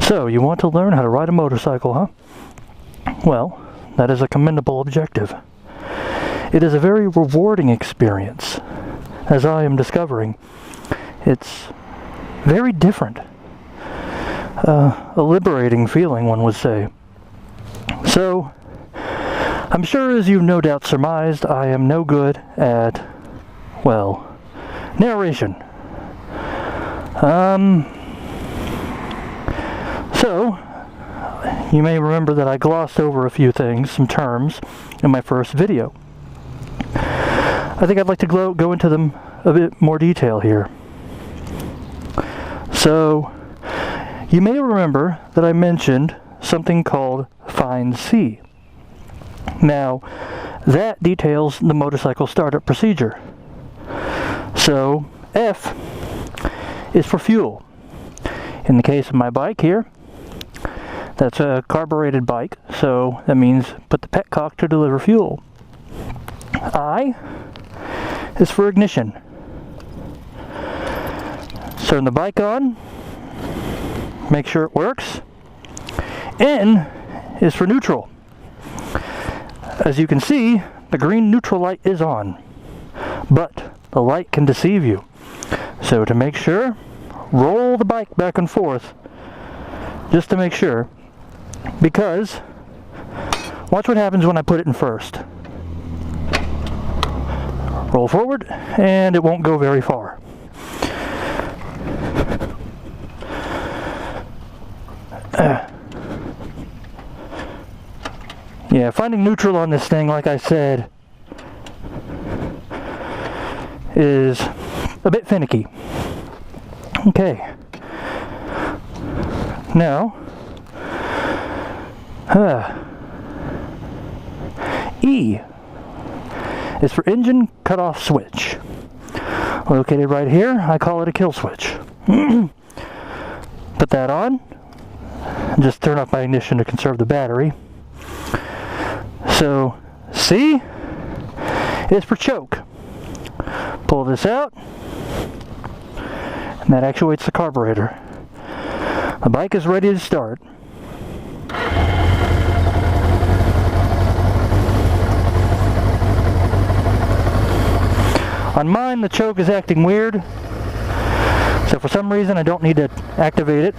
So, you want to learn how to ride a motorcycle, huh? Well, that is a commendable objective. It is a very rewarding experience, as I am discovering. It's very different. A liberating feeling, one would say. So, I'm sure as you've no doubt surmised, I am no good at, well, narration. So, you may remember that I glossed over a few things, some terms, in my first video. I think I'd like to go into them a bit more detail here. So, you may remember that I mentioned something called Find C. Now, that details the motorcycle startup procedure. So, F is for fuel. In the case of my bike here, that's a carbureted bike, so that means put the petcock to deliver fuel. I is for ignition. Turn the bike on, make sure it works. N is for neutral. As you can see, the green neutral light is on, but the light can deceive you. So to make sure, roll the bike back and forth, just to make sure, because watch what happens when I put it in first. Roll forward, and it won't go very far. Yeah, finding neutral on this thing, like I said, is a bit finicky. Okay. Now, E is for engine cutoff switch. Located right here, I call it a kill switch. Put that on, and just turn off my ignition to conserve the battery. So, C is for choke. Pull this out, and that actuates the carburetor. The bike is ready to start. On mine, the choke is acting weird, so for some reason I don't need to activate it.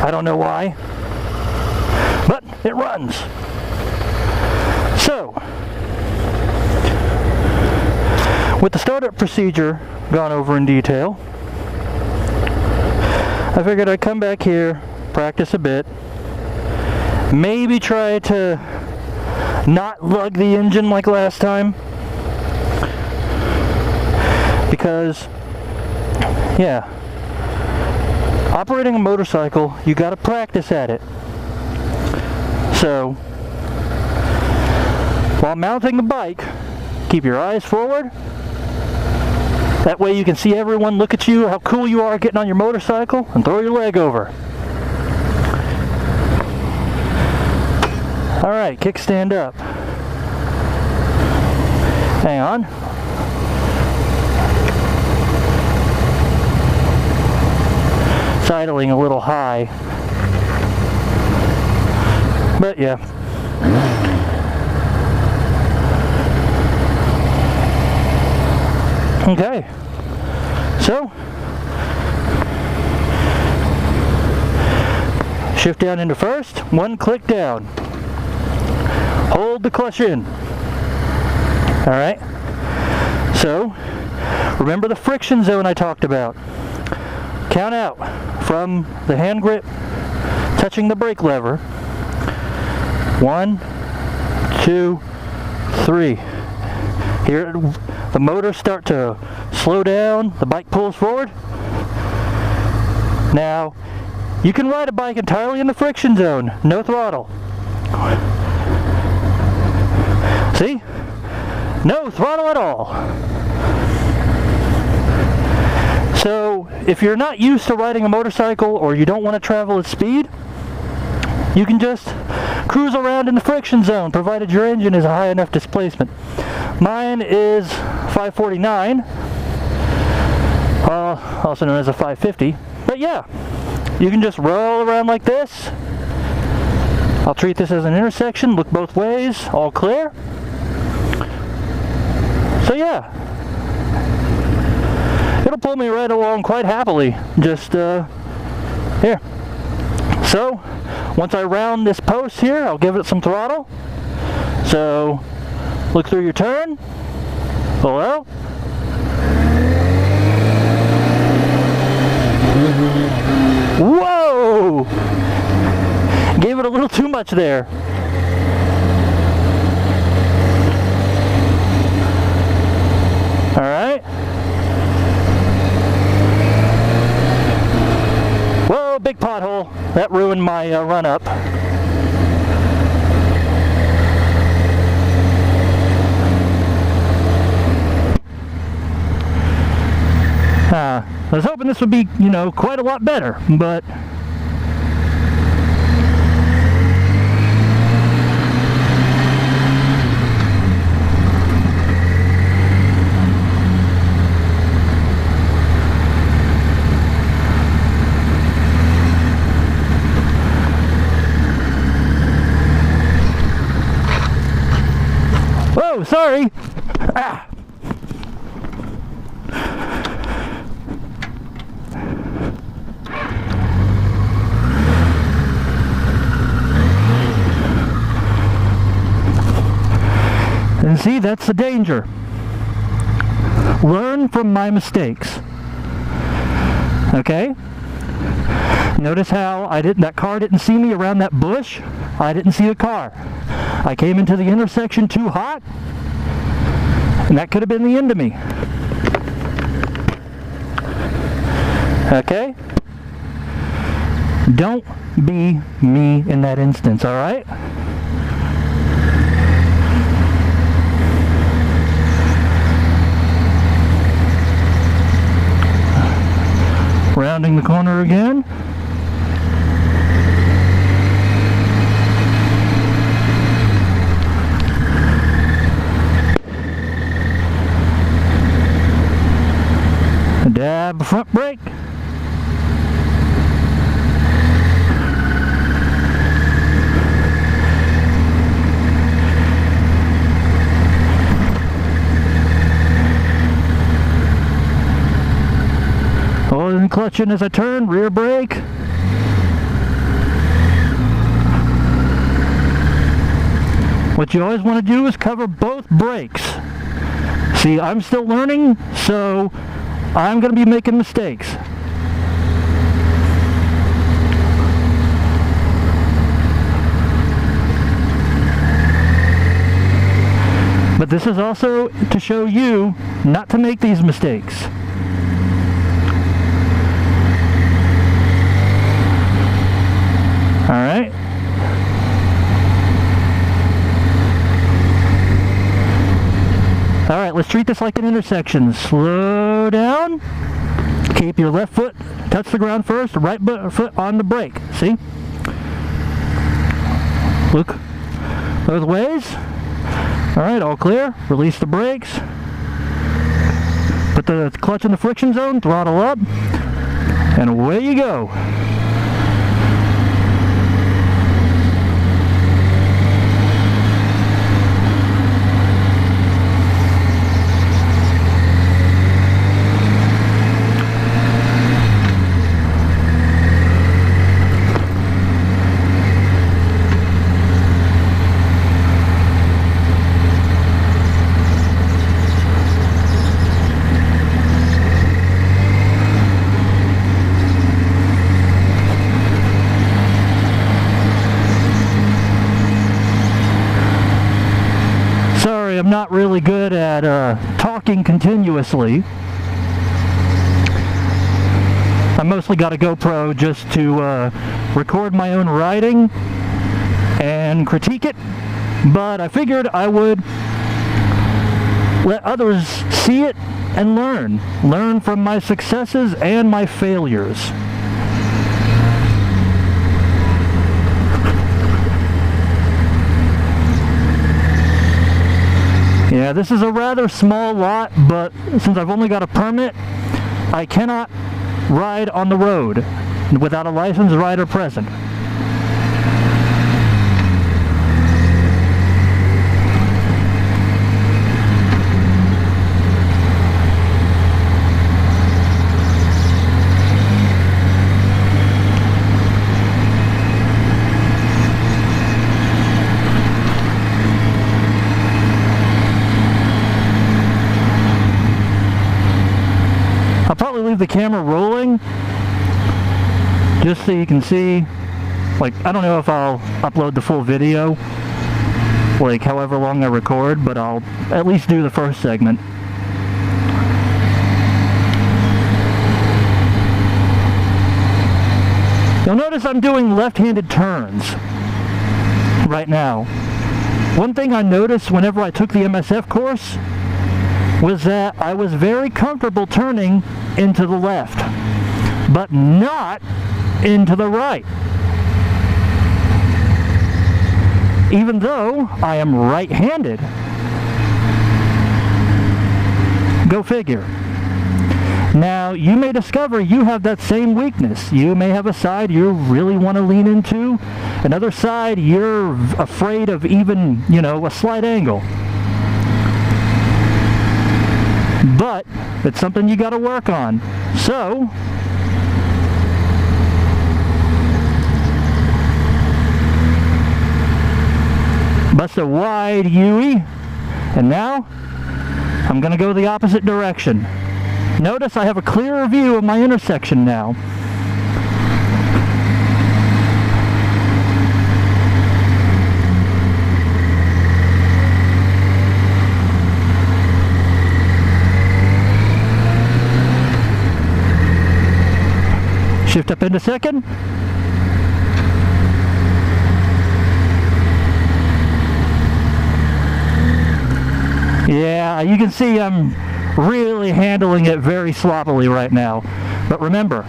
I don't know why, but it runs. So, with the startup procedure gone over in detail, I figured I'd come back here, practice a bit, maybe try to not lug the engine like last time, because, yeah, operating a motorcycle, you gotta practice at it. So, while mounting the bike, keep your eyes forward. That way you can see everyone look at you, how cool you are getting on your motorcycle, and throw your leg over. Alright, kickstand up. Hang on. Sidling a little high. But yeah. Okay, so shift down into first, one click down, hold the clutch in. Alright, so remember the friction zone I talked about. Count out from the hand grip touching the brake lever. 1, 2, 3. Here the motors start to slow down, the bike pulls forward. Now, you can ride a bike entirely in the friction zone, no throttle. See? No throttle at all. So, if you're not used to riding a motorcycle or you don't want to travel at speed, you can just cruise around in the friction zone, provided your engine is a high enough displacement. Mine is 549, also known as a 550, but yeah, you can just roll around like this. I'll treat this as an intersection, look both ways, all clear. So yeah, it'll pull me right along quite happily, just here. So once I round this post here, I'll give it some throttle. So look through your turn. Hello? Whoa! Gave it a little too much there. All right. Whoa, big pothole. That ruined my run up. I was hoping this would be, you know, quite a lot better, but whoa, sorry. Ah. And see, that's the danger. Learn from my mistakes. Okay? Notice how that car didn't see me around that bush. I didn't see the car. I came into the intersection too hot, and that could have been the end of me. Okay? Don't be me in that instance, all right? Rounding the corner again. A dab front brake. And clutching as I turn, rear brake. What you always want to do is cover both brakes. See, I'm still learning, so I'm going to be making mistakes. But this is also to show you not to make these mistakes. All right. All right, let's treat this like an intersection. Slow down. Keep your left foot, touch the ground first, right foot on the brake. See? Look both ways. All right, all clear. Release the brakes. Put the clutch in the friction zone, throttle up, and away you go. I'm not really good at talking continuously. I mostly got a GoPro just to record my own riding and critique it, but I figured I would let others see it and learn from my successes and my failures. Yeah, this is a rather small lot, but since I've only got a permit, I cannot ride on the road. without a licensed rider present. I'll probably leave the camera rolling just so you can see. Like, I don't know if I'll upload the full video, like however long I record, but I'll at least do the first segment. You'll notice I'm doing left-handed turns right now. One thing I noticed whenever I took the MSF course was that I was very comfortable turning into the left, but not into the right. Even though I am right-handed. Go figure. Now, you may discover you have that same weakness. You may have a side you really want to lean into, another side you're afraid of even, a slight angle. But it's something you got to work on. So, bust a wide U-E, and now I'm going to go the opposite direction. Notice I have a clearer view of my intersection now. Shift up into second. Yeah, you can see I'm really handling it very sloppily right now. But remember,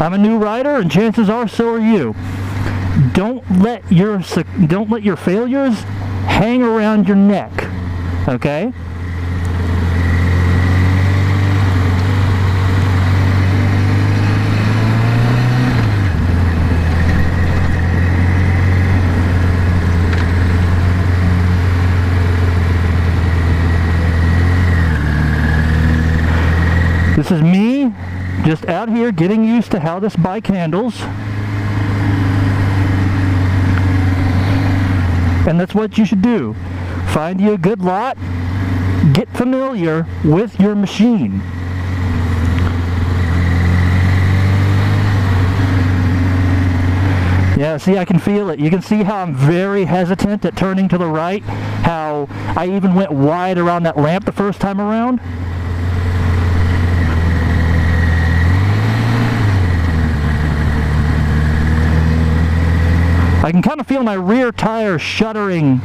I'm a new rider, and chances are so are you. Don't let your failures hang around your neck. Okay? This is me just out here getting used to how this bike handles. And that's what you should do. Find you a good lot, get familiar with your machine. Yeah, see, I can feel it. You can see how I'm very hesitant at turning to the right, how I even went wide around that lamp the first time around. I can kind of feel my rear tire shuddering.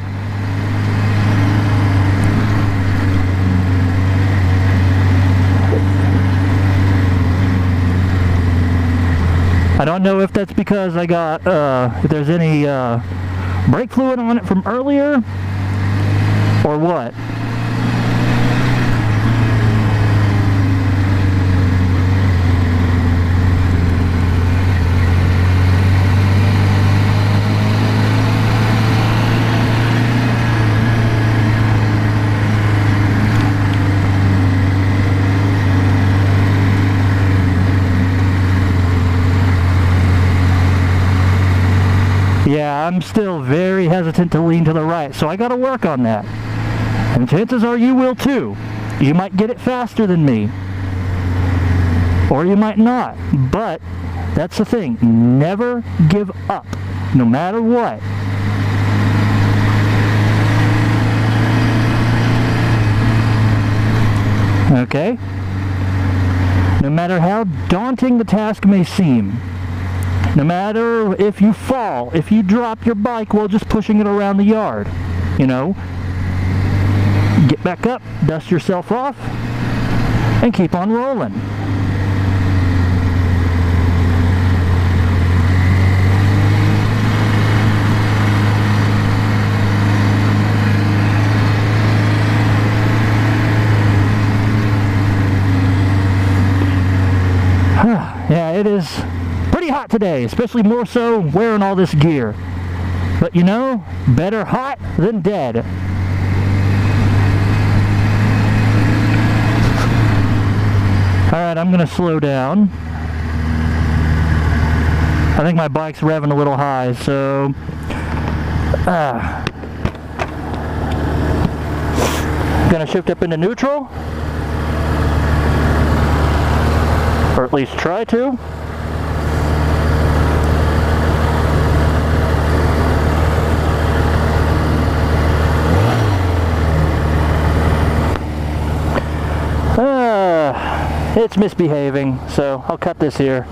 I don't know if that's because I got, if there's any brake fluid on it from earlier, or what. Yeah, I'm still very hesitant to lean to the right, so I gotta work on that. And chances are you will too. You might get it faster than me. Or you might not. But that's the thing. Never give up, no matter what. Okay? No matter how daunting the task may seem, no matter if you fall, if you drop your bike while just pushing it around the yard, get back up, dust yourself off, and keep on rolling. Yeah, it is pretty hot today, especially more so wearing all this gear. But you know, better hot than dead. Alright, I'm going to slow down. I think my bike's revving a little high, so... Going to shift up into neutral. Or at least try to. It's misbehaving, so I'll cut this here.